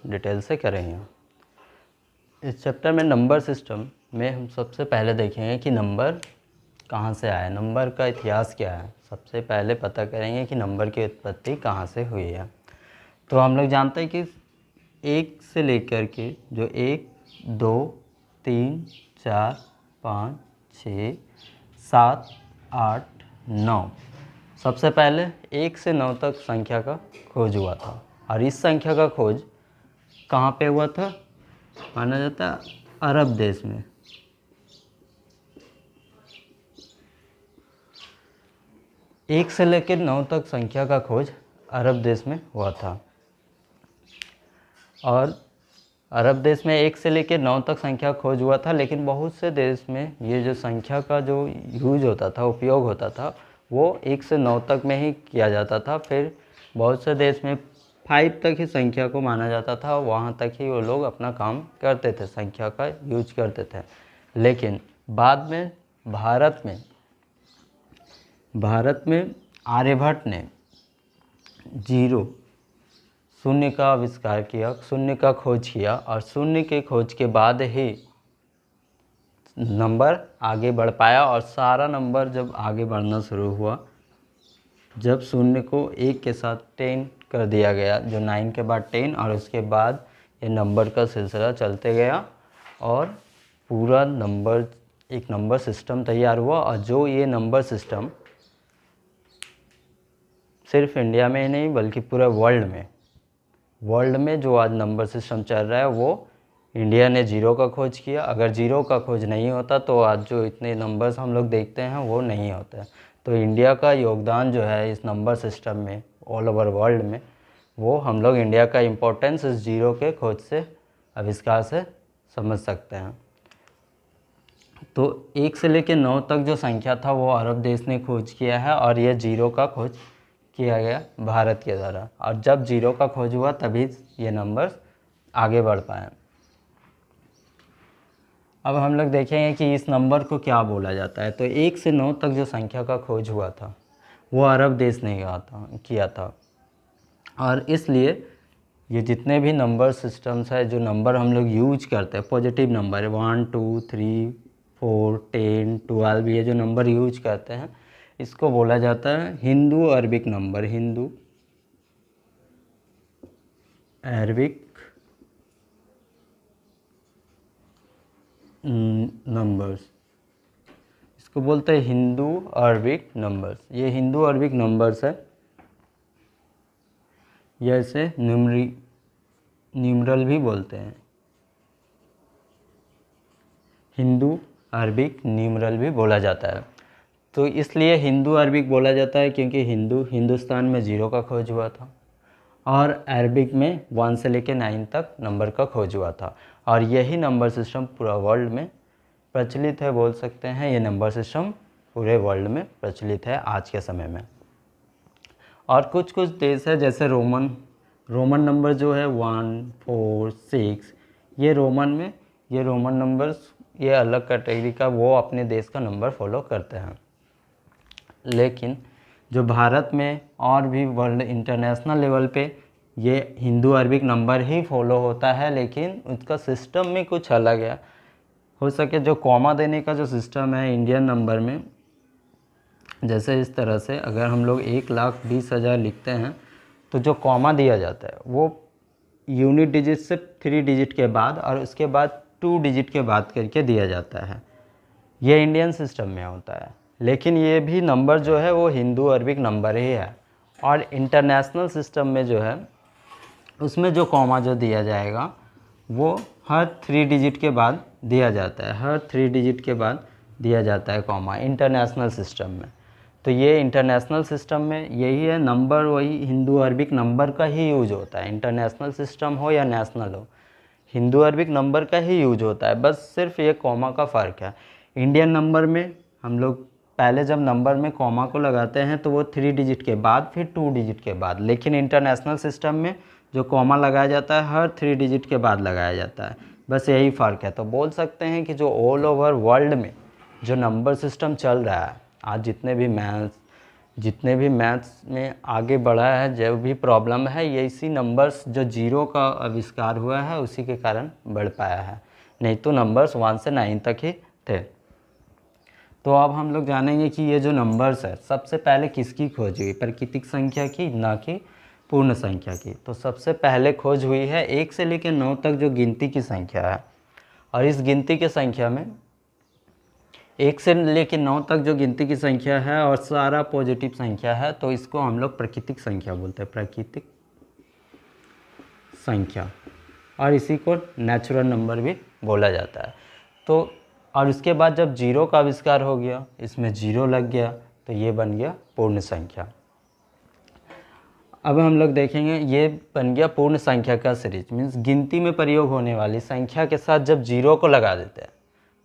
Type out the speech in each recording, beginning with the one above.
Detail से करेंगे। इस चैप्टर में नंबर सिस्टम में हम सबसे पहले देखेंगे कि नंबर कहाँ से आया, नंबर का इतिहास क्या है। सबसे पहले पता करेंगे कि नंबर की उत्पत्ति कहाँ से हुई है। तो हम लोग जानते हैं कि एक से लेकर के जो 1, 2, 3, 4, 5, 6, 7, 8, 9, सबसे पहले 1 से 9 तक संख्या का खोज हुआ था। और इस संख्या का खोज कहाँ पे हुआ था? माना जाता है अरब देश में। एक से लेकर 9 तक संख्या का खोज अरब देश में हुआ था। और अरब देश में 1 से लेकर 9 तक संख्या खोज हुआ था, लेकिन बहुत से देश में ये जो संख्या का जो यूज होता था, उपयोग होता था, वो 1 से 9 तक में ही किया जाता था। फिर बहुत से देश में 5 तक ही संख्या को माना जाता था, वहाँ तक ही वो लोग अपना काम करते थे, संख्या का यूज करते थे। लेकिन बाद में भारत में आर्यभट्ट ने शून्य का आविष्कार किया, शून्य का खोज किया, और शून्य के खोज के बाद ही नंबर आगे बढ़ पाया। और सारा नंबर जब आगे बढ़ना शुरू हुआ, जब शून्य को 1 के साथ 10 कर दिया गया, जो 9 के बाद 10, और उसके बाद ये नंबर का सिलसिला चलते गया और पूरा एक नंबर सिस्टम तैयार हुआ। और जो ये नंबर सिस्टम सिर्फ इंडिया में ही नहीं बल्कि पूरे वर्ल्ड में जो आज नंबर सिस्टम चल रहा है, वो इंडिया ने 0 का खोज किया। अगर 0 का खोज नहीं होता तो आज जो इतने नंबर्स हम लोग देखते हैं वो नहीं होते। तो इंडिया का योगदान जो है इस नंबर सिस्टम में ऑल ओवर वर्ल्ड में, वो हम लोग इंडिया का इम्पोर्टेंस इस 0 के खोज से, आविष्कार से समझ सकते हैं। तो 1 से लेकर 9 तक जो संख्या था वो अरब देश ने खोज किया है, और ये 0 का खोज किया गया भारत के द्वारा। और जब 0 का खोज हुआ तभी ये नंबर्स आगे बढ़ पाए। अब हम लोग देखेंगे कि इस नंबर को क्या बोला जाता है। तो 1 से 9 तक जो संख्या का खोज हुआ था वो अरब देश ने किया था। और इसलिए ये जितने भी नंबर सिस्टम्स है, जो नंबर हम लोग यूज करते हैं, पॉजिटिव नंबर 1, 2, 3, 4, 10, 12, ये जो नंबर यूज करते हैं, इसको बोला जाता है Hindu Arabic number, Hindu Arabic numbers. इसको बोलते हैं हिंदू अरबिक नंबर्स। ये हिंदू अरबिक नंबर्स है, या इसे न्यूमरल भी बोलते हैं, हिंदू अरबिक न्यूमरल भी बोला जाता है। तो इसलिए हिंदू अरबिक बोला जाता है क्योंकि हिंदुस्तान में 0 का खोज हुआ था, और अरबिक में 1 से लेकर 9 तक नंबर का खोज हुआ था। और यही नंबर सिस्टम पूरा वर्ल्ड में प्रचलित है, बोल सकते हैं ये नंबर सिस्टम पूरे वर्ल्ड में प्रचलित है आज के समय में। और कुछ देश है जैसे रोमन नंबर जो है 1, 4, 6, ये रोमन नंबर्स, ये अलग कैटेगरी का, वो अपने देश का नंबर फॉलो करते हैं। लेकिन जो भारत में और भी वर्ल्ड इंटरनेशनल लेवल पे ये हिंदू अरबिक नंबर ही फॉलो होता है, लेकिन उसका सिस्टम में कुछ अलग है। हो सके जो कॉमा देने का जो सिस्टम है इंडियन नंबर में, जैसे इस तरह से अगर हम लोग 1,20,000 लिखते हैं तो जो कॉमा दिया जाता है वो यूनिट डिजिट से 3 डिजिट के बाद और उसके बाद 2 डिजिट के बाद करके दिया जाता है। ये इंडियन सिस्टम में होता है, लेकिन ये भी नंबर जो है वो हिंदू अरबिक नंबर ही है। और इंटरनेशनल सिस्टम में जो है उसमें जो कॉमा जो दिया जाएगा वो हर 3 डिजिट के बाद दिया जाता है, हर 3 डिजिट के बाद दिया जाता है कॉमा इंटरनेशनल सिस्टम में। तो ये इंटरनेशनल सिस्टम में यही है, नंबर वही हिंदू अरबिक नंबर का ही यूज होता है। इंटरनेशनल सिस्टम हो या नेशनल हो, हिंदू अरबिक नंबर का ही यूज होता है, बस सिर्फ ये कॉमा का फ़र्क है। इंडियन नंबर में हम लोग पहले जब नंबर में कॉमा को लगाते हैं तो वो 3 डिजिट के बाद फिर 2 डिजिट के बाद, लेकिन इंटरनेशनल सिस्टम में जो कॉमा लगाया जाता है हर 3 डिजिट के बाद लगाया जाता है, बस यही फ़र्क है। तो बोल सकते हैं कि जो ऑल ओवर वर्ल्ड में जो नंबर सिस्टम चल रहा है आज, जितने भी जितने भी मैथ्स में आगे बढ़ा है, जो भी प्रॉब्लम है, ये इसी नंबर्स जो जीरो का आविष्कार हुआ है उसी के कारण बढ़ पाया है, नहीं तो नंबर्स 1 से 9 तक ही थे। तो अब हम लोग जानेंगे कि ये जो नंबर्स है सबसे पहले किसकी खोज हुई, प्राकृतिक संख्या की, ना कि पूर्ण संख्या की। तो सबसे पहले खोज हुई है 1 से लेकर 9 तक जो गिनती की संख्या है, और इस गिनती की संख्या में 1 से लेकर 9 तक जो गिनती की संख्या है और सारा पॉजिटिव संख्या है, तो इसको हम लोग प्राकृतिक संख्या बोलते हैं, प्राकृतिक संख्या, और इसी को नेचुरल नंबर भी बोला जाता है। तो और उसके बाद जब जीरो का आविष्कार हो गया, इसमें जीरो लग गया, तो ये बन गया पूर्ण संख्या। अब हम लोग देखेंगे ये बन गया पूर्ण संख्या का सीरीज, मीन्स गिनती में प्रयोग होने वाली संख्या के साथ जब जीरो को लगा देते हैं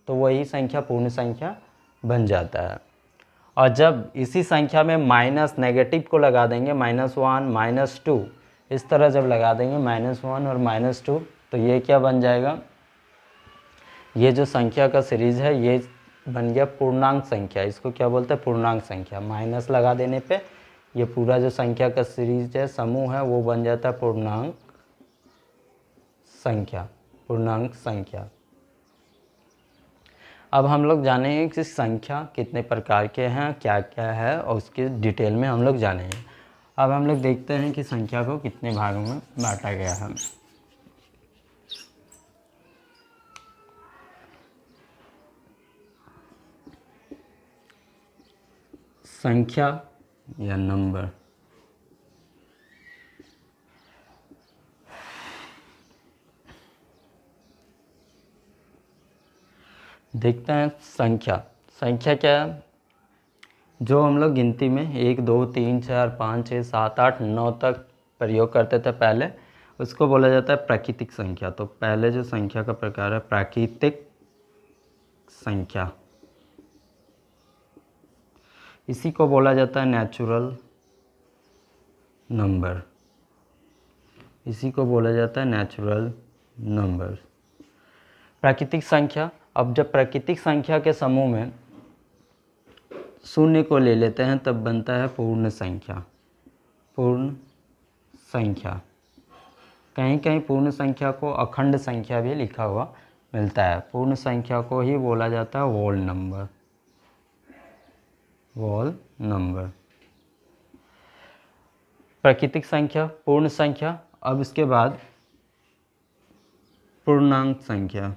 तो वही संख्या पूर्ण संख्या बन जाता है। और जब इसी संख्या में माइनस नेगेटिव को लगा देंगे, -1 -2, इस तरह जब लगा देंगे -1 और -2, तो ये क्या बन जाएगा, ये जो संख्या का सीरीज है ये बन गया पूर्णांक संख्या। इसको क्या बोलते हैं, पूर्णांक संख्या। माइनस लगा देने पे ये पूरा जो संख्या का सीरीज है, समूह है, वो बन जाता है पूर्णांक संख्या, पूर्णांक संख्या। अब हम लोग जानेंगे कि संख्या कितने प्रकार के हैं, क्या क्या है, और उसके डिटेल में हम लोग जानेंगे। अब हम लोग देखते हैं कि संख्या को कितने भागों में बांटा गया है। संख्या या नंबर, देखते हैं संख्या। संख्या क्या है, जो हम लोग गिनती में 1 2 3 4 5 6 7 8 9 तक प्रयोग करते थे पहले, उसको बोला जाता है प्राकृतिक संख्या। तो पहले जो संख्या का प्रकार है प्राकृतिक संख्या, इसी को बोला जाता है नेचुरल नंबर, इसी को बोला जाता है नेचुरल नंबर। प्राकृतिक संख्या, अब जब प्राकृतिक संख्या के समूह में शून्य को ले लेते हैं तब बनता है पूर्ण संख्या। पूर्ण संख्या, कहीं कहीं पूर्ण संख्या को अखंड संख्या भी लिखा हुआ मिलता है। पूर्ण संख्या को ही बोला जाता है होल नंबर, होल नंबर। प्राकृतिक संख्या, पूर्ण संख्या। अब इसके बाद पूर्णांक संख्या।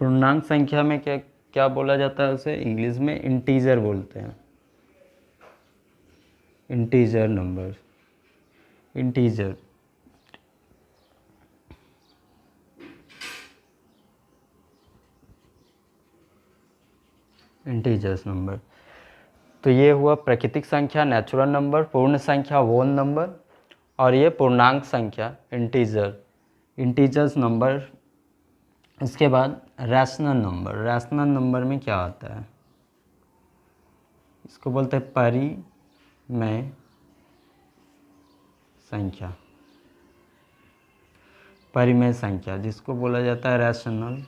पूर्णांक संख्या में क्या क्या बोला जाता है, उसे इंग्लिश में इंटीजर बोलते हैं, integer number, integer. Integers number. तो ये हुआ प्राकृतिक संख्या, नेचुरल नंबर, पूर्ण संख्या, होल नंबर, और ये पूर्णांक संख्या, इंटीजर, इंटीजर्स नंबर। इसके बाद रैशनल नंबर। रैशनल नंबर में क्या आता है, इसको बोलते हैं परिमेय संख्या, परिमेय संख्या, जिसको बोला जाता है रैशनल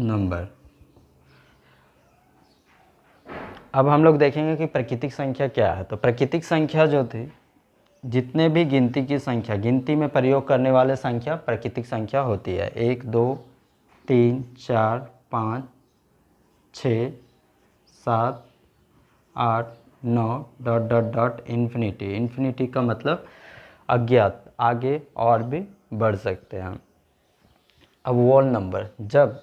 नंबर। अब हम लोग देखेंगे कि प्राकृतिक संख्या क्या है। तो प्राकृतिक संख्या जो थी, जितने भी गिनती की संख्या, गिनती में प्रयोग करने वाले संख्या प्राकृतिक संख्या होती है। 1 2 3 4 5 6 7 8 9 dot dot dot infinity. Infinity का मतलब अज्ञात, आगे और भी बढ़ सकते हैं। अब होल नंबर, जब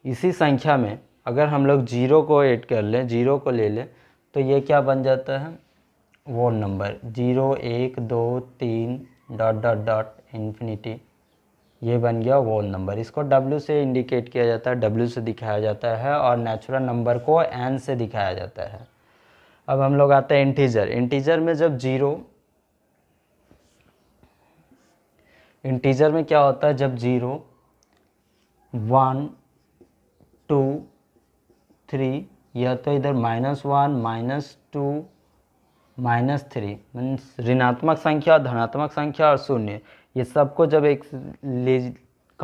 इसी संख्या में अगर हम लोग जीरो को ऐड कर लें, जीरो को ले लें, तो ये क्या बन जाता है, whole number. 0 1 2 3 dot dot dot infinity, ये बन गया होल नंबर। इसको W से इंडिकेट किया जाता है, W से दिखाया जाता है, और नेचुरल नंबर को N से दिखाया जाता है। अब हम लोग आते हैं इंटीजर। इंटीजर में जब जीरो, इंटीजर में क्या होता है, जब 0 1 2 3, या तो इधर -1 -2 -3, मीन्स ऋणात्मक संख्या, धनात्मक संख्या और शून्य, ये सबको जब एक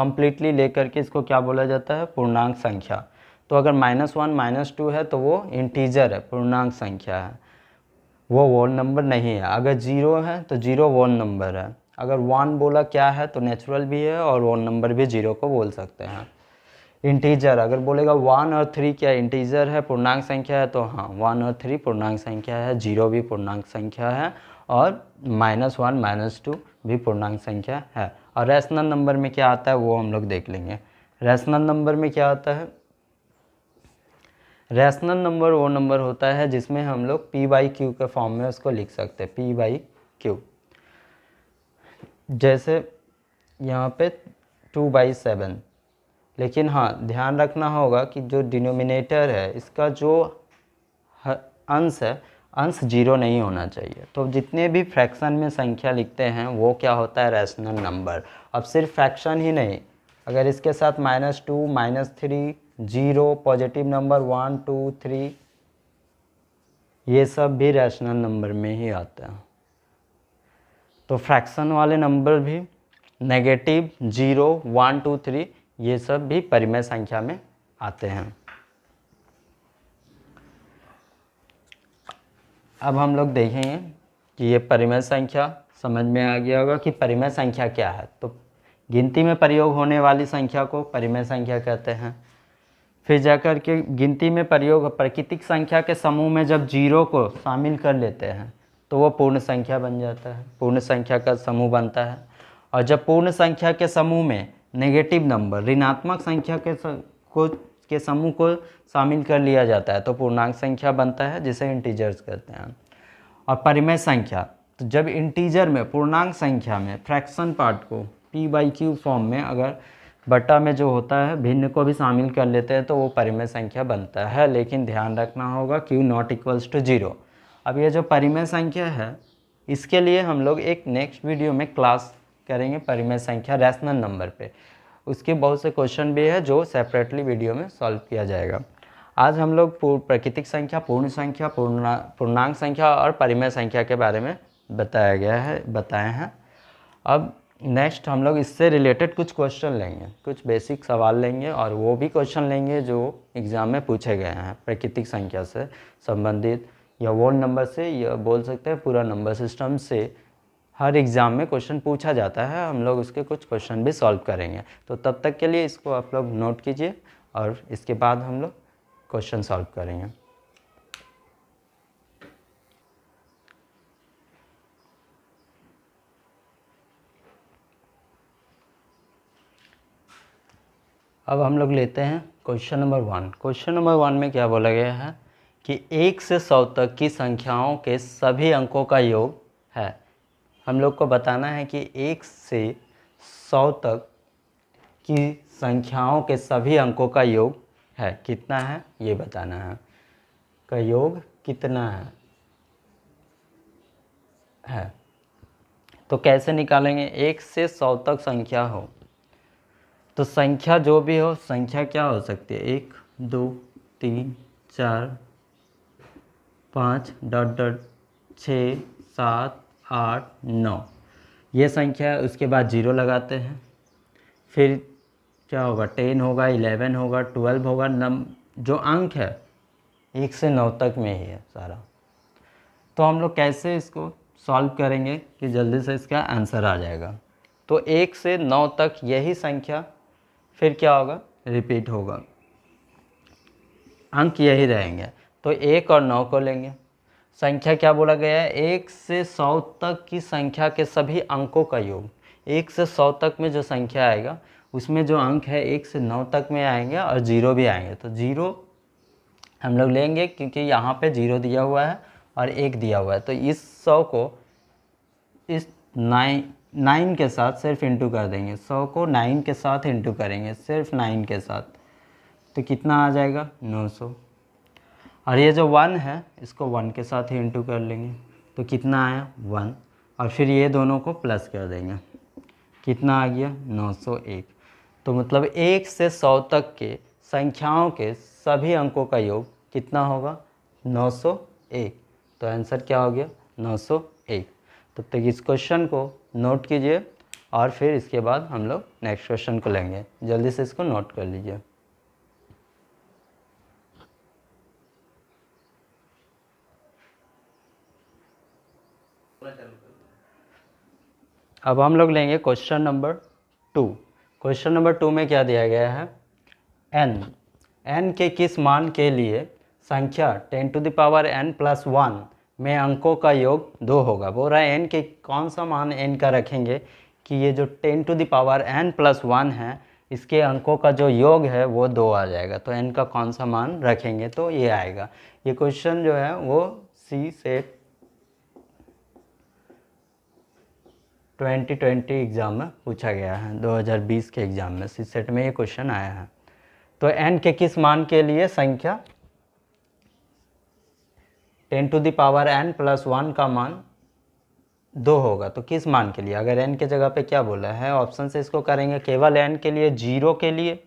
कम्प्लीटली लेकर के इसको क्या बोला जाता है, पूर्णांक संख्या। तो अगर -1 -2 है तो वो इंटीजर है, पूर्णांक संख्या है, वो वोल नंबर नहीं है। अगर 0 है तो 0 वोल नंबर है। अगर 1 बोला क्या है तो नेचुरल भी है और वोल नंबर भी 0 को बोल सकते हैं। इंटीजर अगर बोलेगा 1 और 3 क्या इंटीजर है, पूर्णांक संख्या है, तो हाँ 1 और 3 पूर्णांक संख्या है, 0 भी पूर्णांक संख्या है और -1 -2 भी पूर्णांक संख्या है। और रैशनल नंबर में क्या आता है वो हम लोग देख लेंगे। रैशनल नंबर में क्या आता है, रैशनल नंबर वो नंबर होता है जिसमें हम लोग p/q के फॉर्म में उसको लिख सकते हैं, p/q। जैसे यहाँ पे 2/7, लेकिन हाँ ध्यान रखना होगा कि जो डिनोमिनेटर है इसका जो अंश है, अंश 0 नहीं होना चाहिए। तो जितने भी फ्रैक्शन में संख्या लिखते हैं वो क्या होता है, रैशनल नंबर। अब सिर्फ फ्रैक्शन ही नहीं, अगर इसके साथ -2 -3 0 पॉजिटिव नंबर 1 2 3 ये सब भी रैशनल नंबर में ही आता है। तो फ्रैक्शन वाले नंबर भी नेगेटिव 0 1 2 3 ये सब भी परिमेय संख्या में आते हैं। अब हम लोग देखेंगे कि ये परिमेय संख्या समझ में आ गया होगा कि परिमेय संख्या क्या है। तो गिनती में प्रयोग होने वाली संख्या को परिमेय संख्या कहते हैं। फिर जाकर के गिनती में प्रयोग प्राकृतिक संख्या के समूह में जब 0 को शामिल कर लेते हैं तो वो पूर्ण संख्या बन जाता है, पूर्ण संख्या का समूह बनता है। और जब पूर्ण संख्या के समूह में नेगेटिव नंबर ऋणात्मक संख्या के समूह को शामिल कर लिया जाता है तो पूर्णांक संख्या बनता है, जिसे इंटीजर्स कहते हैं। और परिमेय संख्या, तो जब इंटीजर में पूर्णांक संख्या में फ्रैक्शन पार्ट को p/q फॉर्म में अगर बटा में जो होता है भिन्न को भी शामिल कर लेते हैं तो वो परिमेय संख्या बनता है। लेकिन ध्यान रखना होगा q ≠ 0। अब ये जो परिमेय संख्या है इसके लिए हम लोग एक नेक्स्ट वीडियो में क्लास करेंगे परिमेय संख्या रैशनल नंबर पे। उसके बहुत से क्वेश्चन भी है जो सेपरेटली वीडियो में सॉल्व किया जाएगा। आज हम लोग प्राकृतिक संख्या, पूर्ण संख्या, पूर्णांक संख्या और परिमेय संख्या के बारे में बताए हैं। अब नेक्स्ट हम लोग इससे रिलेटेड कुछ क्वेश्चन लेंगे, कुछ बेसिक सवाल लेंगे और वो भी क्वेश्चन लेंगे जो एग्ज़ाम में पूछे गए हैं प्राकृतिक संख्या से संबंधित, या वोल नंबर से, या बोल सकते हैं पूरा नंबर सिस्टम से। हर एग्ज़ाम में क्वेश्चन पूछा जाता है, हम लोग उसके कुछ क्वेश्चन भी सॉल्व करेंगे। तो तब तक के लिए इसको आप लोग नोट कीजिए और इसके बाद हम लोग क्वेश्चन सॉल्व करेंगे। अब हम लोग लेते हैं क्वेश्चन नंबर 1। क्वेश्चन नंबर 1 में क्या बोला गया है कि 1 से 100 तक की संख्याओं के सभी अंकों का योग है। हम लोग को बताना है कि 1 से 100 तक की संख्याओं के सभी अंकों का योग है, कितना है ये बताना है, का योग कितना है। तो कैसे निकालेंगे, 1 से 100 तक संख्या हो तो संख्या जो भी हो, संख्या क्या हो सकती है, 1 2 3 4 5 6 7 8 9 ये संख्या है। उसके बाद 0 लगाते हैं, फिर क्या होगा, 10 होगा, 11 होगा, 12 होगा। जो अंक है 1 से 9 तक में ही है सारा। तो हम लोग कैसे इसको सॉल्व करेंगे कि जल्दी से इसका आंसर आ जाएगा। तो 1 से 9 तक यही संख्या फिर क्या होगा, रिपीट होगा, अंक यही रहेंगे। तो 1 और 9 को लेंगे। संख्या क्या बोला गया है, 1 से 100 तक की संख्या के सभी अंकों का योग। 1 से 100 तक में जो संख्या आएगा उसमें जो अंक है 1 से 9 तक में आएंगे और 0 भी आएंगे। तो 0 हम लोग लेंगे क्योंकि यहाँ पे 0 दिया हुआ है और 1 दिया हुआ है। तो इस 100 को इस 9 के साथ सिर्फ इंटू कर देंगे। 100 को 9 के साथ इंटू करेंगे, सिर्फ 9 के साथ। तो कितना आ जाएगा, 900। और ये जो 1 है इसको 1 के साथ ही इंटू कर लेंगे। तो कितना आया, 1। और फिर ये दोनों को प्लस कर देंगे, कितना आ गया, 901। तो मतलब 1 से 100 तक के संख्याओं के सभी अंकों का योग कितना होगा, 901। तो आंसर क्या हो गया, 901। तब तक इस क्वेश्चन को नोट कीजिए और फिर इसके बाद हम लोग नेक्स्ट क्वेश्चन को लेंगे। जल्दी से इसको नोट कर लीजिए। अब हम लोग लेंगे क्वेश्चन नंबर 2। क्वेश्चन नंबर 2 में क्या दिया गया है, n के किस मान के लिए संख्या 10⁻n+1 में अंकों का योग 2 होगा। बोल रहा है n के कौन सा मान n का रखेंगे कि ये जो 10⁻n+1 है इसके अंकों का जो योग है वो 2 आ जाएगा। तो n का कौन सा मान रखेंगे तो ये आएगा। ये क्वेश्चन जो है वो सी सेट 2020 एग्ज़ाम में पूछा गया है, 2020 के एग्ज़ाम में सी सेट में ये क्वेश्चन आया है। तो n के किस मान के लिए संख्या 10⁻n+1 का मान 2 होगा। तो किस मान के लिए, अगर n के जगह पे क्या बोला है ऑप्शन से इसको करेंगे, केवल n के लिए, 0 के लिए,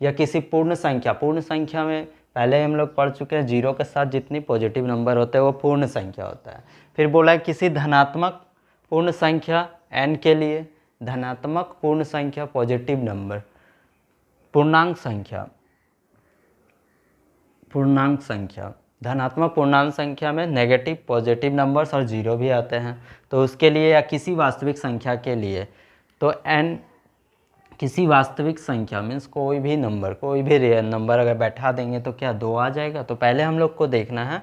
या किसी पूर्ण संख्या। पूर्ण संख्या में पहले हम लोग पढ़ चुके हैं, 0 के साथ जितनी पॉजिटिव नंबर होते हैं वो पूर्ण संख्या होता है। फिर बोला है किसी धनात्मक पूर्ण संख्या n के लिए, धनात्मक पूर्ण संख्या पॉजिटिव नंबर, पूर्णांक संख्या, पूर्णांक संख्या, धनात्मक पूर्णांक संख्या में नेगेटिव पॉजिटिव नंबर्स और 0 भी आते हैं। तो उसके लिए, या किसी वास्तविक संख्या के लिए, तो n किसी वास्तविक संख्या मीन्स कोई भी नंबर, कोई भी रियल नंबर अगर बैठा देंगे तो क्या 2 आ जाएगा। तो पहले हम लोग को देखना है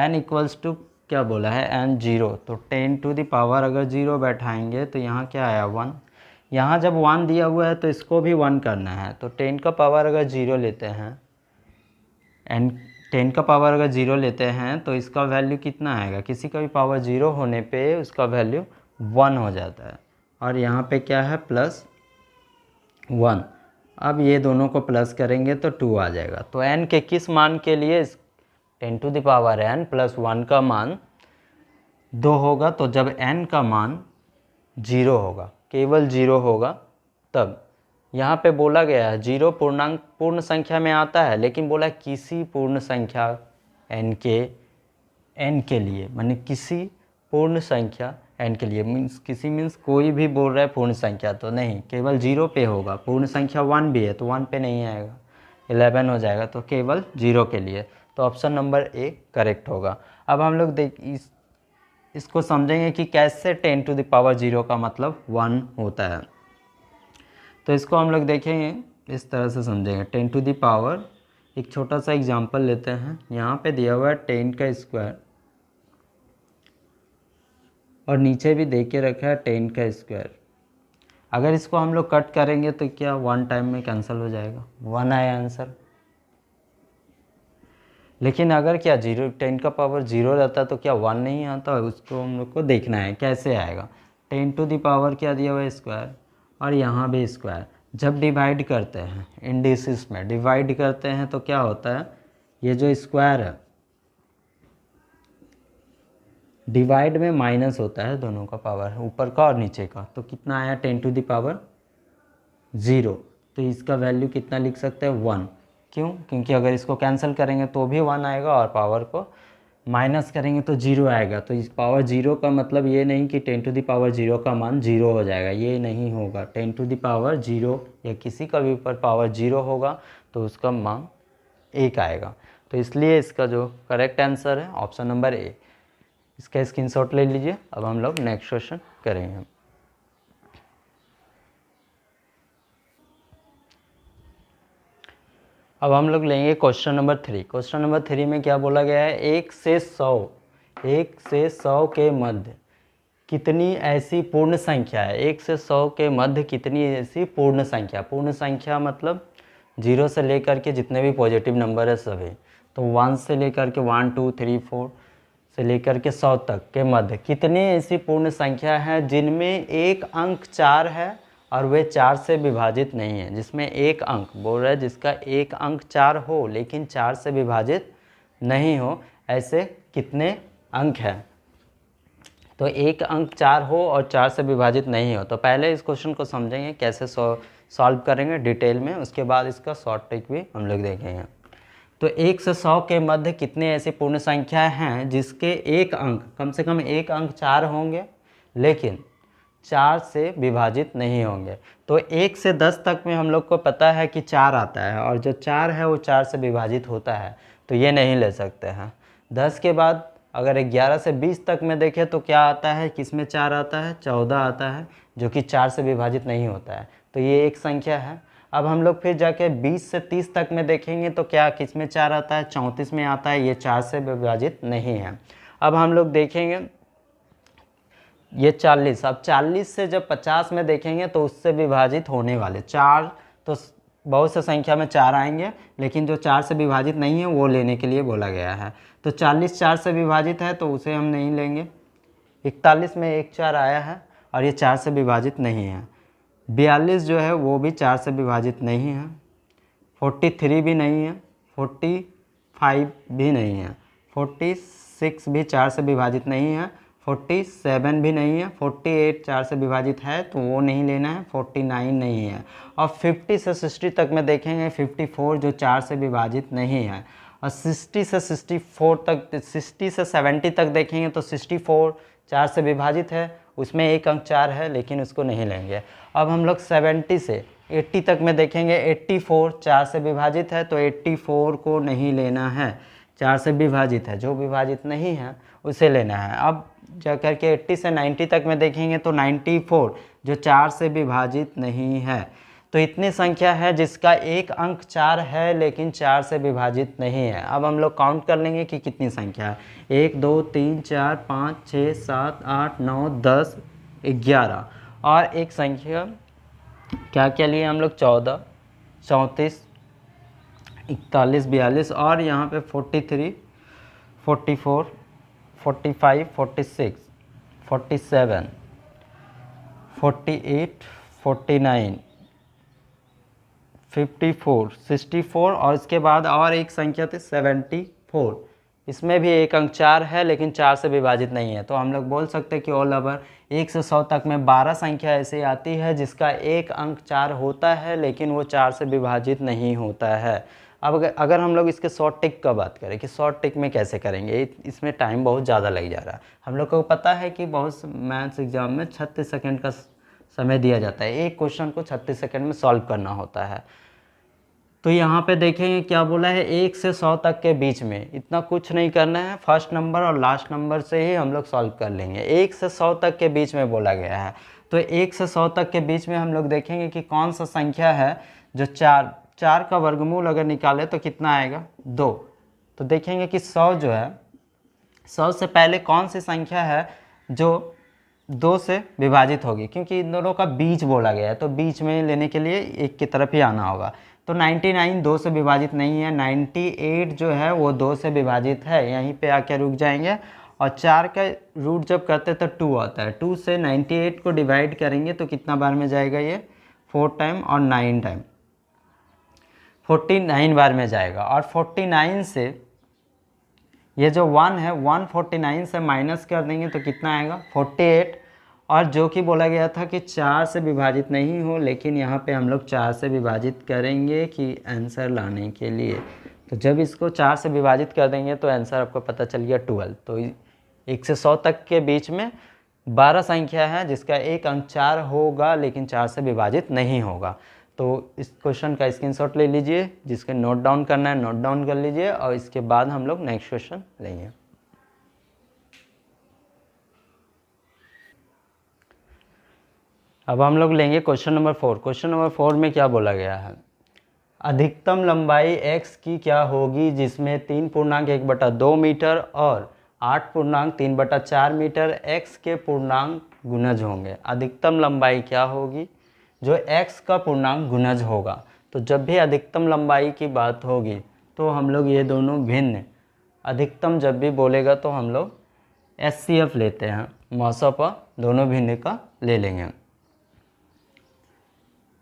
n इक्वल्स टू क्या बोला है, n 0। तो 10⁻, अगर 0 बैठाएंगे तो यहाँ क्या आया 1। यहाँ जब 1 दिया हुआ है तो इसको भी 1 करना है। तो 10 का पावर अगर 0 लेते हैं, n 10 का पावर अगर 0 लेते हैं तो इसका वैल्यू कितना आएगा, किसी का भी पावर 0 होने पे उसका वैल्यू 1 हो जाता है। और यहाँ पे क्या है +1। अब ये दोनों को प्लस करेंगे तो 2 आ जाएगा। तो n के किस मान के लिए 10⁻n+1 का मान 2 होगा। तो जब n का मान 0 होगा, केवल 0 होगा, तब यहाँ पे बोला गया है 0 पूर्णांक पूर्ण संख्या में आता है, लेकिन बोला किसी पूर्ण संख्या n के लिए, माने किसी पूर्ण संख्या n के लिए, मीन्स कोई भी बोल रहा है पूर्ण संख्या तो नहीं, केवल 0 पे होगा। पूर्ण संख्या 1 भी है तो 1 पे नहीं आएगा, 11 हो जाएगा। तो केवल 0 के लिए, तो ऑप्शन नंबर ए करेक्ट होगा। अब हम लोग इसको समझेंगे कि कैसे 10⁻0 का मतलब 1 होता है। तो इसको हम लोग देखेंगे, इस तरह से समझेंगे। 10⁻, एक छोटा सा एग्जांपल लेते हैं। यहाँ पे दिया हुआ है 10 का स्क्वायर और नीचे भी दे के रखा है 10 का स्क्वायर। अगर इसको हम लोग कट करेंगे तो क्या 1 टाइम में कैंसिल हो जाएगा, 1 आया आंसर। लेकिन अगर क्या 10 का पावर 0 रहता तो क्या 1 नहीं आता, उसको हम लोग को देखना है कैसे आएगा। 10 क्या दिया हुआ है स्क्वायर, और यहाँ भी स्क्वायर। जब डिवाइड करते हैं इंडिसेस में डिवाइड करते हैं तो क्या होता है, ये जो स्क्वायर है डिवाइड में माइनस होता है दोनों का पावर, ऊपर का और नीचे का। तो कितना आया 10⁻0। तो इसका वैल्यू कितना लिख सकते हैं 1। क्यों, क्योंकि अगर इसको कैंसिल करेंगे तो भी 1 आएगा और पावर को माइनस करेंगे तो 0 आएगा। तो इस पावर 0 का मतलब ये नहीं कि 10⁻0 का मान 0 हो जाएगा, ये नहीं होगा। 10⁻0 या किसी का भी ऊपर पावर 0 होगा तो उसका मान 1 आएगा। तो इसलिए इसका जो करेक्ट आंसर है ऑप्शन नंबर ए। इसका स्क्रीनशॉट ले लीजिए। अब हम लोग नेक्स्ट क्वेश्चन करेंगे। अब हम लोग लेंगे क्वेश्चन नंबर 3। क्वेश्चन नंबर 3 में क्या बोला गया है, 1 से 100 के मध्य कितनी ऐसी पूर्ण संख्या है। 1 से 100 के मध्य कितनी ऐसी पूर्ण संख्या। पूर्ण संख्या मतलब 0 से लेकर के जितने भी पॉजिटिव नंबर है सभी। तो 1 से लेकर के 1 2 3 4 से लेकर के 100 तक के मध्य कितनी ऐसी पूर्ण संख्या है जिनमें एक अंक 4 है और वे 4 से विभाजित नहीं है। जिसमें एक अंक बोल रहा है, जिसका एक अंक 4 हो लेकिन 4 से विभाजित नहीं हो, ऐसे कितने अंक हैं। तो एक अंक 4 हो और 4 से विभाजित नहीं हो। तो पहले इस क्वेश्चन को समझेंगे कैसे सॉल्व करेंगे डिटेल में, उसके बाद इसका शॉर्ट ट्रिक भी हम लोग देखेंगे। तो 1 से 100 के मध्य कितने ऐसी पूर्ण संख्या हैं जिसके एक अंक, कम से कम एक अंक 4 होंगे लेकिन 4 से विभाजित नहीं होंगे। तो 1 से 10 तक में हम लोग को पता है कि 4 आता है, और जो 4 है वो 4 से विभाजित होता है, तो ये नहीं ले सकते हैं। 10 के बाद अगर 11 से 20 तक में देखें तो क्या आता है, किसमें 4 आता है, 14 आता है, जो कि 4 से विभाजित नहीं होता है, तो ये एक संख्या है। अब हम लोग फिर जाके 20 से 30 तक में देखेंगे तो क्या किसमें 4 आता है, 34 में आता है, ये 4 से विभाजित नहीं है। अब हम लोग देखेंगे ये 40, अब 40 से जब 50 में देखेंगे तो उससे विभाजित होने वाले 4, तो बहुत से संख्या में 4 आएंगे, लेकिन जो 4 से विभाजित नहीं है वो लेने के लिए बोला गया है। तो 40 4 से विभाजित है तो उसे हम नहीं लेंगे। 41 में एक 4 आया है और ये 4 से विभाजित नहीं है। 42 जो है वो भी 4 से विभाजित नहीं है। 43 भी नहीं है, 45 भी नहीं है, 46 भी 4 से विभाजित नहीं है, 47 भी नहीं है, 48 4 से विभाजित है तो वो नहीं लेना है, 49 नहीं है। और 50 से 60 तक में देखेंगे 54 जो 4 से विभाजित नहीं है। और 60 से 64 तक, 60 से 70 तक देखेंगे तो 64 4 से विभाजित है, उसमें एक अंक 4 है लेकिन उसको नहीं लेंगे। अब हम लोग 70 से 80 तक में देखेंगे 84 4 से विभाजित है, तो 84 को नहीं लेना है, 4 से विभाजित है, जो विभाजित नहीं है उसे लेना है। अब जा कर के 80 से 90 तक में देखेंगे तो 94 जो 4 से विभाजित नहीं है। तो इतनी संख्या है जिसका एक अंक 4 है लेकिन 4 से विभाजित नहीं है। अब हम लोग काउंट कर लेंगे कि कितनी संख्या है, 1 2 3 4 5 6 7 8 9 10 11, और एक संख्या क्या क्या लिए हम लोग, 14 34 41 42, और यहाँ पे 43 44 45 46 47 48 49 54 64, और इसके बाद और एक संख्या थी 74, इसमें भी एक अंक 4 है लेकिन 4 से विभाजित नहीं है। तो हम लोग बोल सकते हैं कि ऑल ओवर 1 से 100 तक में 12 संख्या ऐसी आती है जिसका एक अंक 4 होता है लेकिन वो 4 से विभाजित नहीं होता है। अब अगर हम लोग इसके शॉर्ट टिक का बात करें कि शॉर्ट टिक में कैसे करेंगे, इसमें टाइम बहुत ज़्यादा लग जा रहा है। हम लोग को पता है कि बहुत मैथ्स एग्जाम में 36 सेकंड का समय दिया जाता है, एक क्वेश्चन को 36 सेकंड में सॉल्व करना होता है। तो यहाँ पे देखेंगे क्या बोला है, 1 से 100 तक के बीच में इतना कुछ नहीं करना है, फर्स्ट नंबर और लास्ट नंबर से ही हम लोग सॉल्व कर लेंगे। 1 से 100 तक के बीच में बोला गया है, तो 1 से 100 तक के बीच में हम लोग देखेंगे कि कौन सा संख्या है जो 4 का वर्गमूल अगर निकाले तो कितना आएगा, 2। तो देखेंगे कि 100 जो है, 100 से पहले कौन सी संख्या है जो 2 से विभाजित होगी, क्योंकि इन दोनों का बीच बोला गया है तो बीच में लेने के लिए एक की तरफ ही आना होगा। तो 99 2 से विभाजित नहीं है, 98 जो है वो 2 से विभाजित है, यहीं पे आके रुक जाएंगे। और 4 का रूट जब करते तो 2 आता है, 2 से 98 को डिवाइड करेंगे तो कितना बार में जाएगा, ये 4 टाइम और 9 टाइम, 49 बार में जाएगा। और 49 से ये जो 1 है 149 से माइनस कर देंगे तो कितना आएगा, 48। और जो कि बोला गया था कि 4 से विभाजित नहीं हो, लेकिन यहाँ पे हम लोग 4 से विभाजित करेंगे कि आंसर लाने के लिए। तो जब इसको 4 से विभाजित कर देंगे तो आंसर आपको पता चल गया 12। तो 1 से 100 तक के बीच में 12 संख्या है जिसका एक अंक 4 होगा लेकिन 4 से विभाजित नहीं होगा। तो इस क्वेश्चन का स्क्रीनशॉट ले लीजिए, जिसके नोट डाउन करना है नोट डाउन कर लीजिए, और इसके बाद हम लोग नेक्स्ट क्वेश्चन लेंगे। अब हम लोग लेंगे क्वेश्चन नंबर 4। क्वेश्चन नंबर 4 में क्या बोला गया है, अधिकतम लंबाई x की क्या होगी जिसमें 3.1/2 मीटर और 8.3/4 मीटर x के पूर्णांक गुणज होंगे। अधिकतम लंबाई क्या होगी जो x का पूर्णांक गुणज होगा। तो जब भी अधिकतम लंबाई की बात होगी तो हम लोग ये दोनों भिन्न, अधिकतम जब भी बोलेगा तो हम लोग SCF लेते हैं, मौसप दोनों भिन्न का ले लेंगे।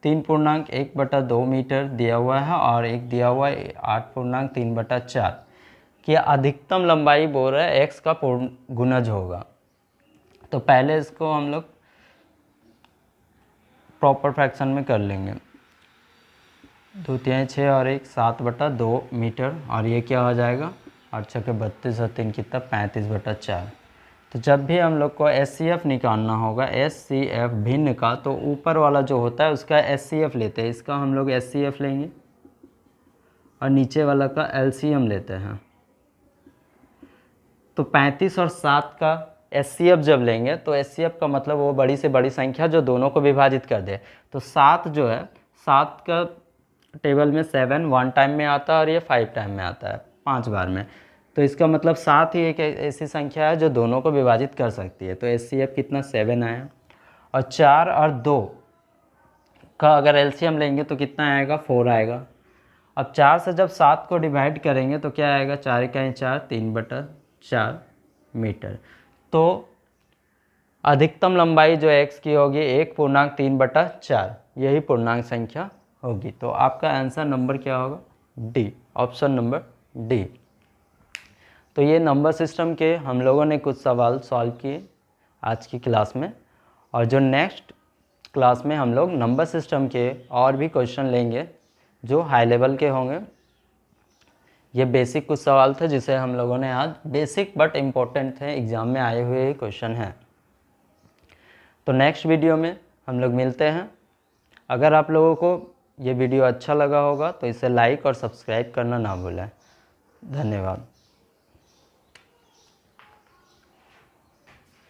3.1/2 मीटर दिया हुआ है और एक दिया हुआ है 8.3/4 कि अधिकतम लंबाई बोल रहा है x का पूर्ण गुणज होगा। तो पहले इसको हम लोग प्रॉपर फ्रैक्शन में कर लेंगे, 2 6 और 1 7/2 मीटर, और ये क्या हो जाएगा 8 6 32 और 3 कितना 35/4। तो जब भी हम लोग को HCF निकालना होगा, HCF भिन्न का, तो ऊपर वाला जो होता है उसका HCF लेते हैं, इसका हम लोग HCF लेंगे और नीचे वाला का LCM लेते हैं। तो 35 और 7 का HCF जब लेंगे तो HCF का मतलब वो बड़ी से बड़ी संख्या जो दोनों को विभाजित कर दे। तो 7 जो है, 7 का टेबल में 7 1 टाइम में आता है और ये 5 टाइम में आता है, 5 बार में। तो इसका मतलब 7 ही एक ऐसी संख्या है जो दोनों को विभाजित कर सकती है। तो HCF कितना 7 आया। और 4 और 2 का अगर LCM लेंगे तो कितना आएगा, 4 आएगा। अब 4 से जब 7 को डिवाइड करेंगे तो क्या आएगा, 4 का 4, 3/4 मीटर। तो अधिकतम लंबाई जो x की होगी 1.3/4, यही पूर्णांक संख्या होगी। तो आपका आंसर नंबर क्या होगा, डी, ऑप्शन नंबर डी। तो ये नंबर सिस्टम के हम लोगों ने कुछ सवाल सॉल्व किए आज की क्लास में, और जो नेक्स्ट क्लास में हम लोग नंबर सिस्टम के और भी क्वेश्चन लेंगे जो हाई लेवल के होंगे। ये बेसिक कुछ सवाल थे जिसे हम लोगों ने आज, बेसिक बट इम्पोर्टेंट थे, एग्ज़ाम में आए हुए क्वेश्चन हैं। तो नेक्स्ट वीडियो में हम लोग मिलते हैं। अगर आप लोगों को ये वीडियो अच्छा लगा होगा तो इसे लाइक और सब्सक्राइब करना ना भूलें। धन्यवाद।